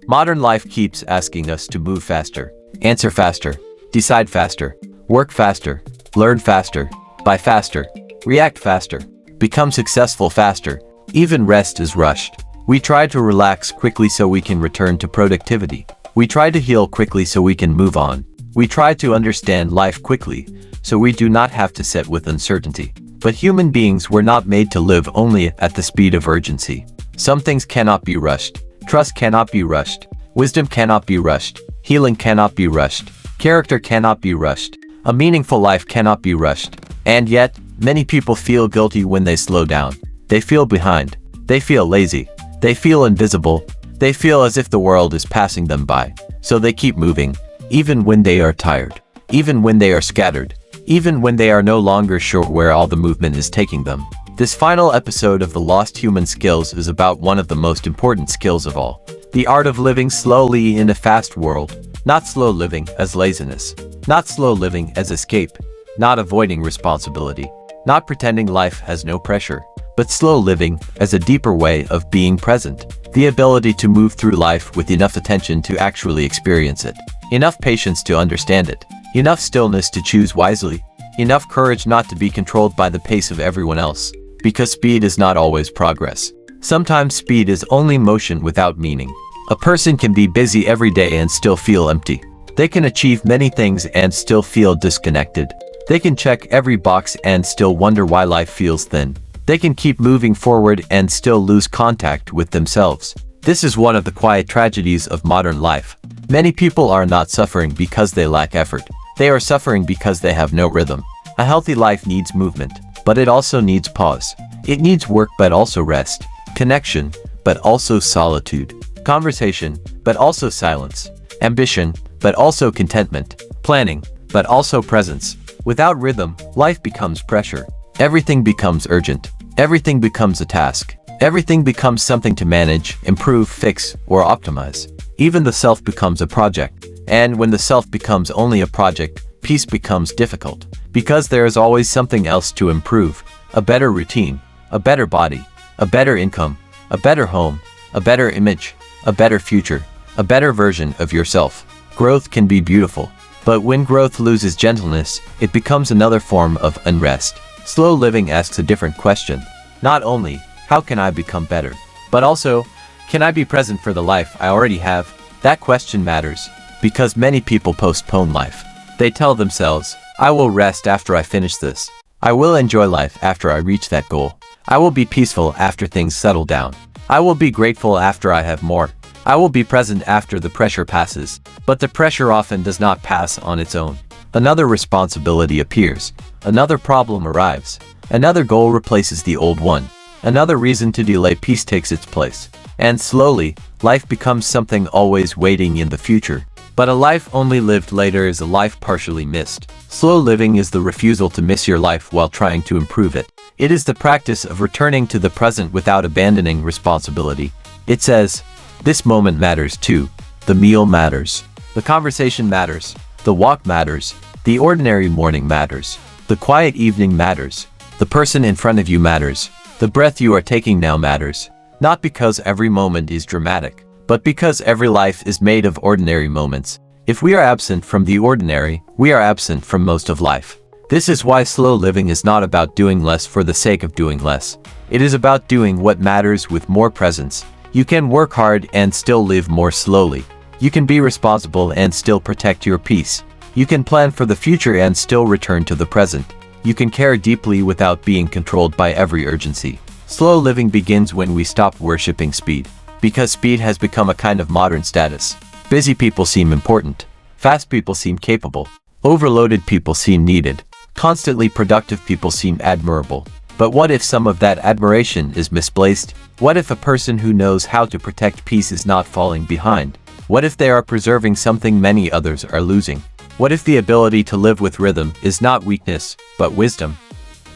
Modern life keeps asking us to move faster, answer faster, decide faster, work faster, learn faster, buy faster, react faster, become successful faster. Even rest is rushed. We try to relax quickly so we can return to productivity. We try to heal quickly so we can move on. We try to understand life quickly so we do not have to sit with uncertainty. But human beings were not made to live only at the speed of urgency. Some things cannot be rushed. Trust cannot be rushed. Wisdom cannot be rushed. Healing cannot be rushed. Character cannot be rushed. A meaningful life cannot be rushed. And yet, many people feel guilty when they slow down. They feel behind. They feel lazy. They feel invisible. They feel as if the world is passing them by. So they keep moving, even when they are tired, even when they are scattered, even when they are no longer sure where all the movement is taking them. This final episode of the Lost Human Skills is about one of the most important skills of all. The art of living slowly in a fast world. Not slow living as laziness. Not slow living as escape. Not avoiding responsibility. Not pretending life has no pressure. But slow living as a deeper way of being present. The ability to move through life with enough attention to actually experience it. Enough patience to understand it. Enough stillness to choose wisely. Enough courage not to be controlled by the pace of everyone else. Because speed is not always progress. Sometimes speed is only motion without meaning. A person can be busy every day and still feel empty. They can achieve many things and still feel disconnected. They can check every box and still wonder why life feels thin. They can keep moving forward and still lose contact with themselves. This is one of the quiet tragedies of modern life. Many people are not suffering because they lack effort. They are suffering because they have no rhythm. A healthy life needs movement, but it also needs pause. It needs work but also rest. Connection, but also solitude. Conversation, but also silence. Ambition, but also contentment. Planning, but also presence. Without rhythm, life becomes pressure. Everything becomes urgent. Everything becomes a task. Everything becomes something to manage, improve, fix, or optimize. Even the self becomes a project. And when the self becomes only a project, peace becomes difficult. Because there is always something else to improve. A better routine, a better body, a better income, a better home, a better image, a better future, a better version of yourself. Growth can be beautiful. But when growth loses gentleness, it becomes another form of unrest. Slow living asks a different question. Not only, how can I become better? But also, can I be present for the life I already have? That question matters, because many people postpone life. They tell themselves, I will rest after I finish this. I will enjoy life after I reach that goal. I will be peaceful after things settle down. I will be grateful after I have more. I will be present after the pressure passes. But the pressure often does not pass on its own. Another responsibility appears. Another problem arrives. Another goal replaces the old one. Another reason to delay peace takes its place. And slowly, life becomes something always waiting in the future. But a life only lived later is a life partially missed. Slow living is the refusal to miss your life while trying to improve it. It is the practice of returning to the present without abandoning responsibility. It says, this moment matters too. The meal matters. The conversation matters. The walk matters. The ordinary morning matters. The quiet evening matters. The person in front of you matters. The breath you are taking now matters. Not because every moment is dramatic, but because every life is made of ordinary moments. If we are absent from the ordinary, we are absent from most of life. This is why slow living is not about doing less for the sake of doing less. It is about doing what matters with more presence. You can work hard and still live more slowly. You can be responsible and still protect your peace. You can plan for the future and still return to the present. You can care deeply without being controlled by every urgency. Slow living begins when we stop worshipping speed. Because speed has become a kind of modern status. Busy people seem important. Fast people seem capable. Overloaded people seem needed. Constantly productive people seem admirable. But what if some of that admiration is misplaced? What if a person who knows how to protect peace is not falling behind? What if they are preserving something many others are losing? What if the ability to live with rhythm is not weakness, but wisdom?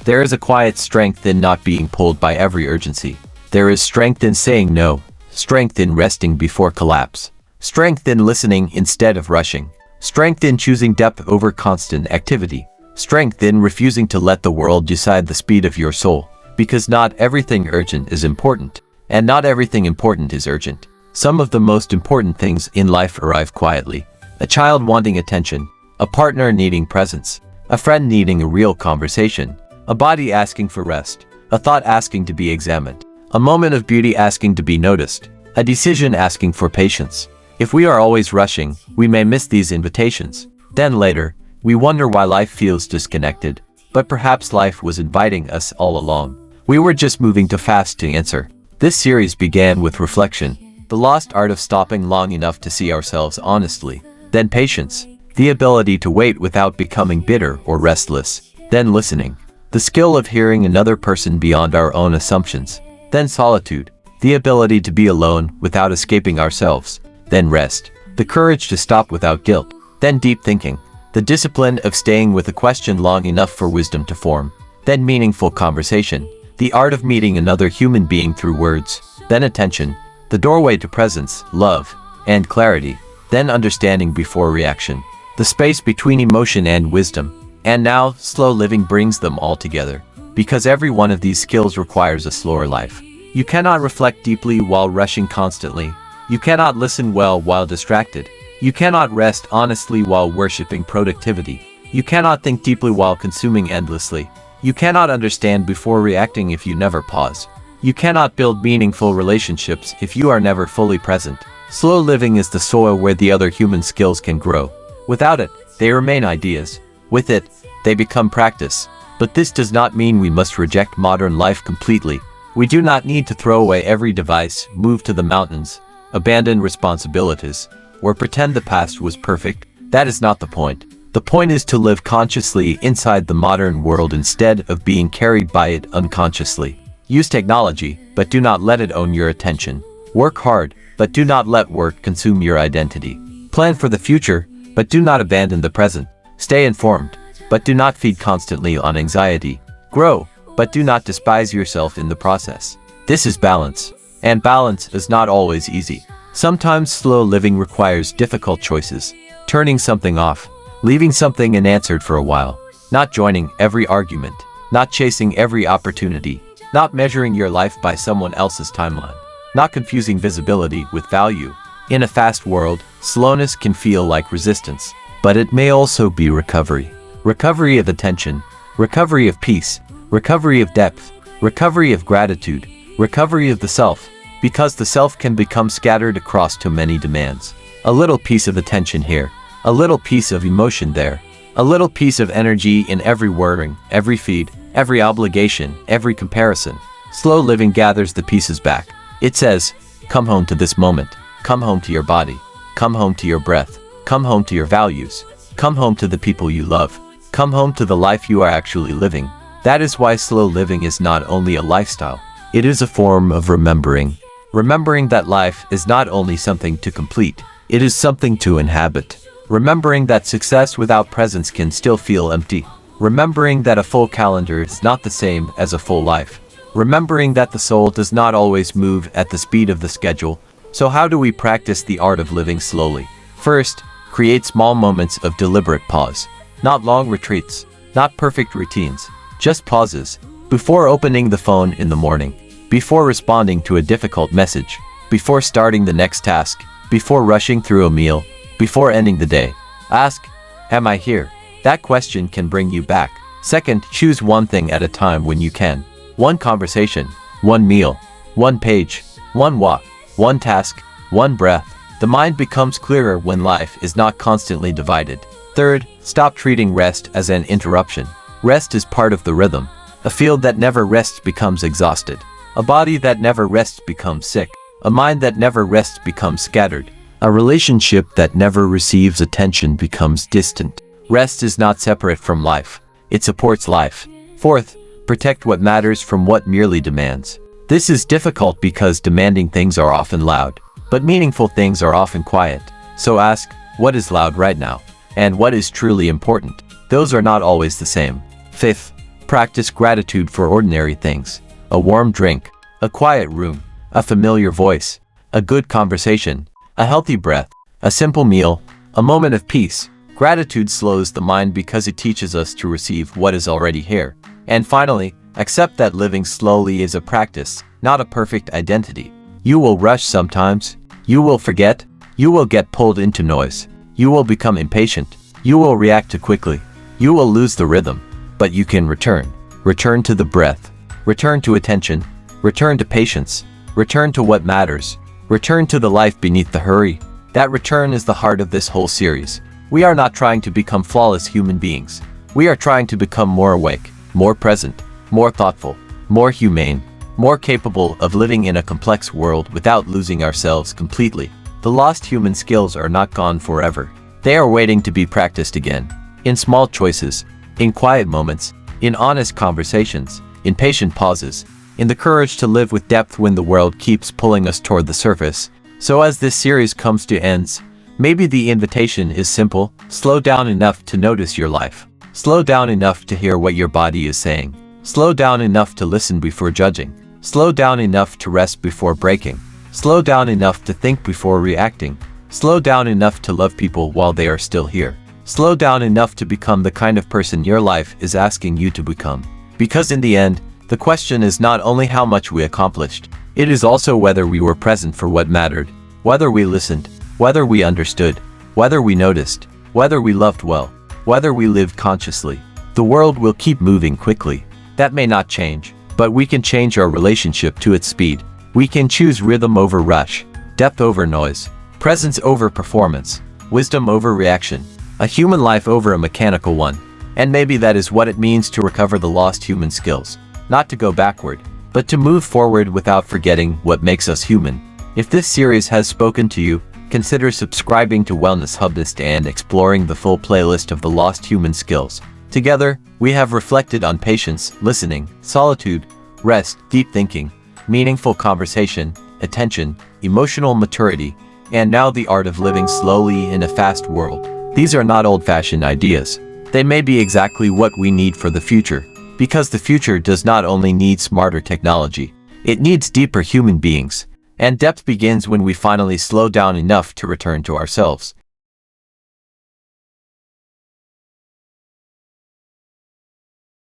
There is a quiet strength in not being pulled by every urgency. There is strength in saying no, strength in resting before collapse, strength in listening instead of rushing, strength in choosing depth over constant activity, strength in refusing to let the world decide the speed of your soul. Because not everything urgent is important, and not everything important is urgent. Some of the most important things in life arrive quietly. A child wanting attention, a partner needing presence, a friend needing a real conversation, a body asking for rest, a thought asking to be examined, a moment of beauty asking to be noticed, a decision asking for patience. If we are always rushing, we may miss these invitations. Then later, we wonder why life feels disconnected, but perhaps life was inviting us all along. We were just moving too fast to answer. This series began with reflection, the lost art of stopping long enough to see ourselves honestly. Then patience, the ability to wait without becoming bitter or restless. Then listening, the skill of hearing another person beyond our own assumptions. Then solitude, the ability to be alone without escaping ourselves. Then rest, the courage to stop without guilt. Then deep thinking, the discipline of staying with a question long enough for wisdom to form. Then meaningful conversation, the art of meeting another human being through words. Then attention, the doorway to presence, love, and clarity. Then understanding before reaction, the space between emotion and wisdom. And now, slow living brings them all together. Because every one of these skills requires a slower life. You cannot reflect deeply while rushing constantly. You cannot listen well while distracted. You cannot rest honestly while worshipping productivity. You cannot think deeply while consuming endlessly. You cannot understand before reacting if you never pause. You cannot build meaningful relationships if you are never fully present. Slow living is the soil where the other human skills can grow. Without it, they remain ideas. With it, they become practice. But this does not mean we must reject modern life completely. We do not need to throw away every device, move to the mountains, abandon responsibilities, or pretend the past was perfect. That is not the point. The point is to live consciously inside the modern world instead of being carried by it unconsciously. Use technology, but do not let it own your attention. Work hard, but do not let work consume your identity. Plan for the future, but do not abandon the present. Stay informed, but do not feed constantly on anxiety. Grow, but do not despise yourself in the process. This is balance. And balance is not always easy. Sometimes slow living requires difficult choices. Turning something off, leaving something unanswered for a while, not joining every argument, not chasing every opportunity, not measuring your life by someone else's timeline, not confusing visibility with value. In a fast world, slowness can feel like resistance, but it may also be recovery. Recovery of attention, recovery of peace, recovery of depth, recovery of gratitude, recovery of the self, because the self can become scattered across too many demands. A little piece of attention here, a little piece of emotion there, a little piece of energy in every wording, every feed, every obligation, every comparison. Slow living gathers the pieces back. It says, come home to this moment, come home to your body, come home to your breath, come home to your values, come home to the people you love, come home to the life you are actually living. That is why slow living is not only a lifestyle, it is a form of remembering. Remembering that life is not only something to complete, it is something to inhabit. Remembering that success without presence can still feel empty. Remembering that a full calendar is not the same as a full life. Remembering that the soul does not always move at the speed of the schedule. So how do we practice the art of living slowly? First, create small moments of deliberate pause. Not long retreats, not perfect routines, just pauses. Before opening the phone in the morning, before responding to a difficult message, before starting the next task, before rushing through a meal, before ending the day. Ask, am I here? That question can bring you back. Second, choose one thing at a time when you can. One conversation, one meal, one page, one walk, one task, one breath. The mind becomes clearer when life is not constantly divided. Third, stop treating rest as an interruption. Rest is part of the rhythm. A field that never rests becomes exhausted. A body that never rests becomes sick. A mind that never rests becomes scattered. A relationship that never receives attention becomes distant. Rest is not separate from life. It supports life. Fourth, protect what matters from what merely demands. This is difficult because demanding things are often loud, but meaningful things are often quiet. So ask, what is loud right now? And what is truly important? Those are not always the same. Fifth, practice gratitude for ordinary things. A warm drink, a quiet room, a familiar voice, a good conversation, a healthy breath, a simple meal, a moment of peace. Gratitude slows the mind because it teaches us to receive what is already here. And finally, accept that living slowly is a practice, not a perfect identity. You will rush sometimes. You will forget. You will get pulled into noise. You will become impatient. You will react too quickly. You will lose the rhythm. But you can return. Return to the breath. Return to attention. Return to patience. Return to what matters. Return to the life beneath the hurry. That return is the heart of this whole series. We are not trying to become flawless human beings. We are trying to become more awake, more present, more thoughtful, more humane, more capable of living in a complex world without losing ourselves completely. The lost human skills are not gone forever. They are waiting to be practiced again. In small choices, in quiet moments, in honest conversations, in patient pauses, in the courage to live with depth when the world keeps pulling us toward the surface. So as this series comes to ends, maybe the invitation is simple: slow down enough to notice your life. Slow down enough to hear what your body is saying. Slow down enough to listen before judging. Slow down enough to rest before breaking. Slow down enough to think before reacting. Slow down enough to love people while they are still here. Slow down enough to become the kind of person your life is asking you to become. Because in the end, the question is not only how much we accomplished, it is also whether we were present for what mattered, whether we listened, whether we understood, whether we noticed, whether we loved well, whether we lived consciously. The world will keep moving quickly. That may not change, but we can change our relationship to its speed. We can choose rhythm over rush, depth over noise, presence over performance, wisdom over reaction, a human life over a mechanical one. And maybe that is what it means to recover the lost human skills. Not to go backward, but to move forward without forgetting what makes us human. If this series has spoken to you, consider subscribing to Wellnesshubnest and exploring the full playlist of the lost human skills. Together, we have reflected on patience, listening, solitude, rest, deep thinking, meaningful conversation, attention, emotional maturity, and now the art of living slowly in a fast world. These are not old-fashioned ideas. They may be exactly what we need for the future, because the future does not only need smarter technology, it needs deeper human beings. And depth begins when we finally slow down enough to return to ourselves.